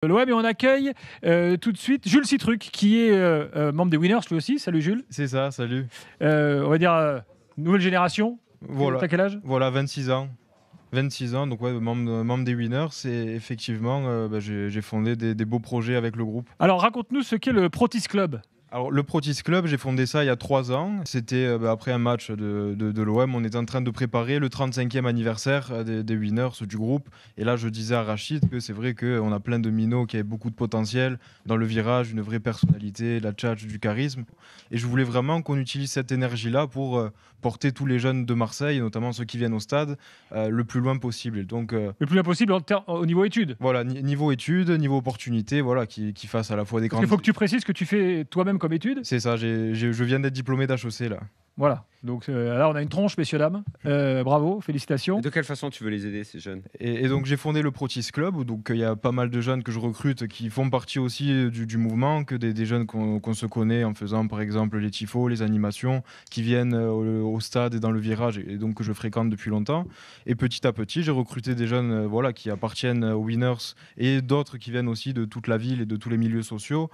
L'OM et on accueille tout de suite Jules Citruc qui est membre des Winners lui aussi. Salut Jules. C'est ça, salut. On va dire nouvelle génération. Voilà. T'as quel âge? Voilà, 26 ans. 26 ans, donc ouais, membre des Winners. Et effectivement, j'ai fondé des beaux projets avec le groupe. Alors raconte-nous ce qu'est le Protis Club. Alors, le Protis Club, j'ai fondé ça il y a 3 ans. C'était après un match de l'OM. On était en train de préparer le 35e anniversaire des Winners, du groupe. Et là, je disais à Rachid que c'est vrai qu'on a plein de minots qui avaient beaucoup de potentiel dans le virage, une vraie personnalité, la tchatch, du charisme. Et je voulais vraiment qu'on utilise cette énergie-là pour porter tous les jeunes de Marseille, notamment ceux qui viennent au stade, le plus loin possible. Et donc, le plus loin possible au niveau études. Voilà, niveau études, niveau opportunités, voilà, qui fassent à la fois des grandes... Il faut que tu précises que tu fais toi-même comme étude. C'est ça, je viens d'être diplômé d'HEC là. Voilà, donc là on a une tronche, messieurs, dames. Bravo, félicitations. Et de quelle façon tu veux les aider, ces jeunes? Et donc j'ai fondé le Protis Club, où donc il y a pas mal de jeunes que je recrute qui font partie aussi du mouvement, que des jeunes qu'on se connaît en faisant par exemple les tifos, les animations, qui viennent au stade et dans le virage, et donc que je fréquente depuis longtemps. Et petit à petit, j'ai recruté des jeunes voilà, qui appartiennent aux Winners et d'autres qui viennent aussi de toute la ville et de tous les milieux sociaux,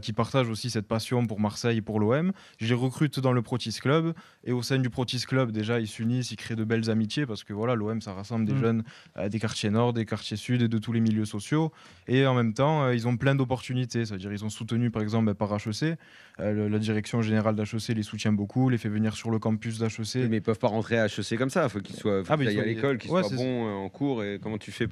qui partagent aussi cette passion pour Marseille et pour l'OM. Je les recrute dans le Protis Club. Et au sein du Protis Club, déjà, ils s'unissent, ils créent de belles amitiés parce que voilà, l'OM, ça rassemble des jeunes des quartiers nord, des quartiers sud et de tous les milieux sociaux. Et en même temps, ils ont plein d'opportunités. C'est-à-dire, ils sont soutenus, par exemple, par HEC. La direction générale d'HEC les soutient beaucoup, les fait venir sur le campus d'HEC. Mais ils peuvent pas rentrer à HEC comme ça. Il faut qu'ils soient à l'école, qu'ils soient bons en cours. Et comment tu fais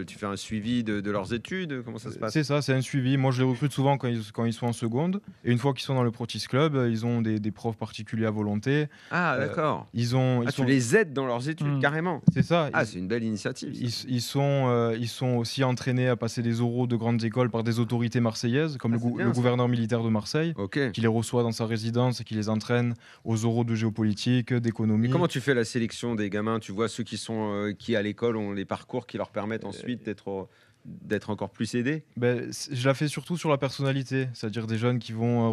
tu fais un suivi de leurs études? Comment ça se passe? C'est ça, c'est un suivi. Moi, je les recrute souvent quand ils sont en seconde. Et une fois qu'ils sont dans le Protis Club, ils ont des profs particuliers à volonté. Ah, d'accord. Tu les aides dans leurs études, carrément. C'est ça. Ah, c'est une belle initiative. Ils sont aussi entraînés à passer des oraux de grandes écoles par des autorités marseillaises, comme le gouverneur militaire de Marseille, qui les reçoit dans sa résidence et qui les entraîne aux oraux de géopolitique, d'économie. Et comment tu fais la sélection des gamins? Tu vois ceux qui à l'école ont les parcours qui leur permettent ensuite d'être encore plus aidés? Je la fais surtout sur la personnalité, c'est-à-dire des jeunes qui vont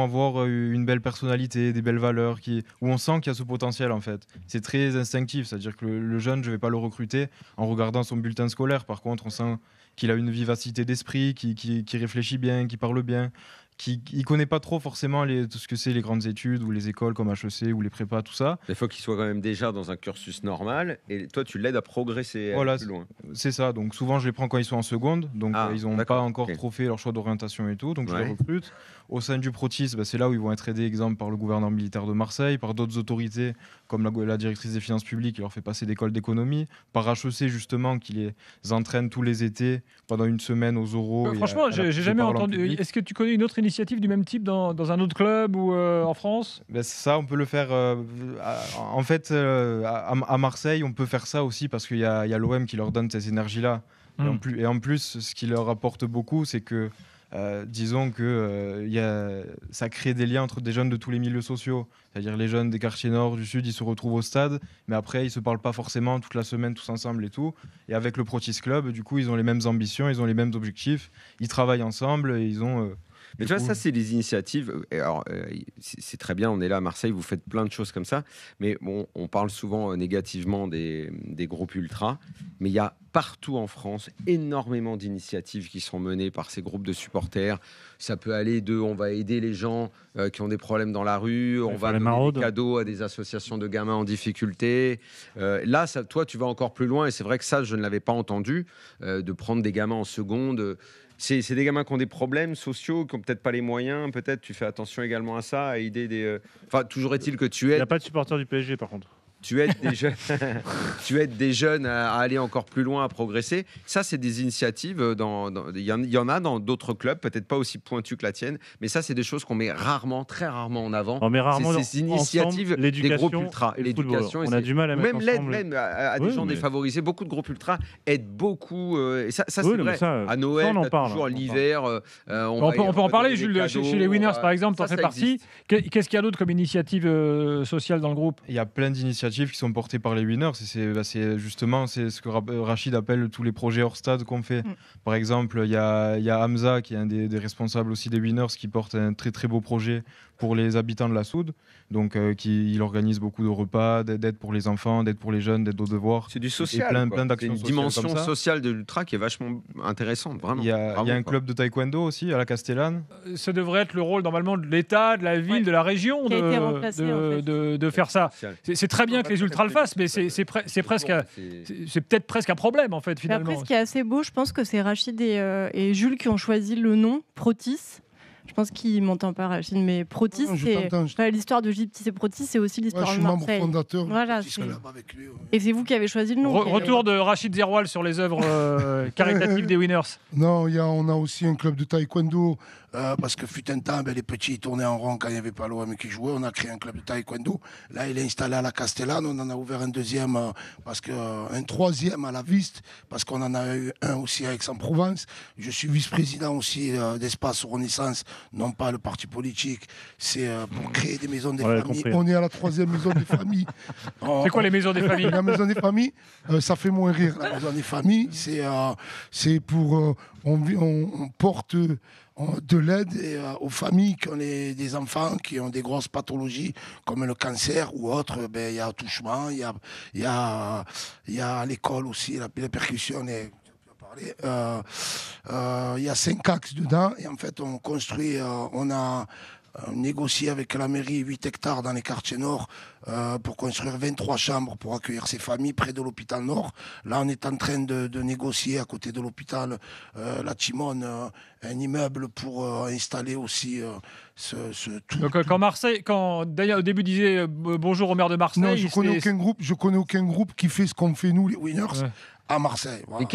avoir une belle personnalité, des belles valeurs, où on sent qu'il y a ce potentiel en fait. C'est très instinctif, c'est-à-dire que le jeune, je ne vais pas le recruter en regardant son bulletin scolaire. Par contre, on sent qu'il a une vivacité d'esprit, qui réfléchit bien, qui parle bien, qui ne connaît pas trop forcément tout ce que c'est les grandes études ou les écoles comme HEC ou les prépas, tout ça. Il faut qu'il soit quand même déjà dans un cursus normal et toi tu l'aides à progresser plus loin. C'est ça, donc souvent je les prends quand ils sont en seconde, donc ils n'ont pas encore trop fait leur choix d'orientation et tout, donc je les recrute. Au sein du Protis, c'est là où ils vont être aidés, exemple par le gouverneur militaire de Marseille, par d'autres autorités comme la directrice des finances publiques qui leur fait passer d'école d'économie, par HEC justement qui les entraîne tous les étés pendant une semaine aux oraux. Franchement, j'ai jamais entendu. Est-ce que tu connais une autre initiative du même type dans un autre club ou en France? Ça, on peut le faire. En fait, à Marseille, on peut faire ça aussi parce qu'il y a l'OM qui leur donne ces énergies-là. Et en plus, ce qui leur apporte beaucoup, c'est que disons que ça crée des liens entre des jeunes de tous les milieux sociaux. C'est-à-dire les jeunes des quartiers nord, du sud, ils se retrouvent au stade, mais après, ils ne se parlent pas forcément toute la semaine tous ensemble et tout. Et avec le Protis Club, du coup, ils ont les mêmes ambitions, ils ont les mêmes objectifs, ils travaillent ensemble et ils ont... Mais tu vois, ça, c'est des initiatives. Alors, c'est très bien, on est là à Marseille, vous faites plein de choses comme ça. Mais bon, on parle souvent négativement des groupes ultras. Mais il y a partout en France énormément d'initiatives qui sont menées par ces groupes de supporters. Ça peut aller on va aider les gens qui ont des problèmes dans la rue, on va donner des cadeaux à des associations de gamins en difficulté. Là, toi, tu vas encore plus loin. Et c'est vrai que ça, je ne l'avais pas entendu, de prendre des gamins en seconde. C'est des gamins qui ont des problèmes sociaux, qui n'ont peut-être pas les moyens. Peut-être tu fais attention également à ça, à aider des... Enfin, toujours est-il que tu aides... Il n'y a pas de supporters du PSG, par contre. Tu aides des jeunes à aller encore plus loin, à progresser. Ça, c'est des initiatives. Il y en a dans d'autres clubs, peut-être pas aussi pointues que la tienne, mais ça, c'est des choses qu'on met très rarement en avant. On met rarement c'est ces initiatives ensemble, des groupes ultras. L'éducation, on a du mal à mettre ensemble. Même à des gens défavorisés. Beaucoup de groupes ultras aident beaucoup. Et ça c'est vrai. À Noël, toujours l'hiver. On peut en parler, Jules. Chez les Winners, par exemple, tu en fais partie. Qu'est-ce qu'il y a d'autre comme initiative sociale dans le groupe? Il y a plein d'initiatives initiatives qui sont portées par les winners. C'est justement ce que Rachid appelle tous les projets hors stade qu'on fait. Par exemple, il y a Hamza qui est un des responsables aussi des winners qui porte un très très beau projet pour les habitants de la Soude. Donc il organise beaucoup de repas, d'aide pour les enfants, d'aide pour les jeunes, d'aide aux devoirs. C'est du social. Plein d'actions sociales. Une dimension sociale de l'ultra qui est vachement intéressante, vraiment. Il y a un club de taekwondo aussi à la Castellane. Ça devrait être le rôle normalement de l'État, de la ville, de la région de faire ça. C'est très bien que les ultras le fassent, mais c'est peut-être presque un problème en fait finalement. Après, ce qui est assez beau, je pense que c'est Rachid et Jules qui ont choisi le nom Protis. Je pense qu'il m'entend pas, Rachid, mais Protis, c'est l'histoire de Gilles Petit et Protis, c'est aussi l'histoire de Marseille. Je suis membre fondateur. Voilà, avec lui, Et c'est vous qui avez choisi le nom. Retour de Rachid Zeroual sur les œuvres caritatives des winners. Non, on a aussi un club de taekwondo. Parce que fut un temps, les petits tournaient en rond quand il n'y avait pas l'OM qui jouait. On a créé un club de taekwondo. Là, il est installé à la Castellane. On en a ouvert un deuxième, un troisième à la Viste, parce qu'on en a eu un aussi à Aix-en-Provence. Je suis vice-président aussi d'Espace Renaissance, non pas le parti politique. C'est pour créer des maisons des familles. On est à la 3e maison des familles. C'est quoi les maisons des familles? La maison des familles, ça fait moins rire. La maison des familles, c'est pour... on porte... de l'aide aux familles qui ont des enfants qui ont des grosses pathologies comme le cancer ou autre. Il y a attouchement, il y a à l'école aussi la percussion. Il y a 5 axes dedans et en fait on construit, on a négocié avec la mairie 8 hectares dans les quartiers nord pour construire 23 chambres pour accueillir ces familles près de l'hôpital Nord. Là, on est en train de négocier à côté de l'hôpital La Timone un immeuble pour installer aussi tout. Donc Daniel au début disait bonjour au maire de Marseille. Non, je connais aucun groupe qui fait ce qu'on fait nous les winners à Marseille. Voilà.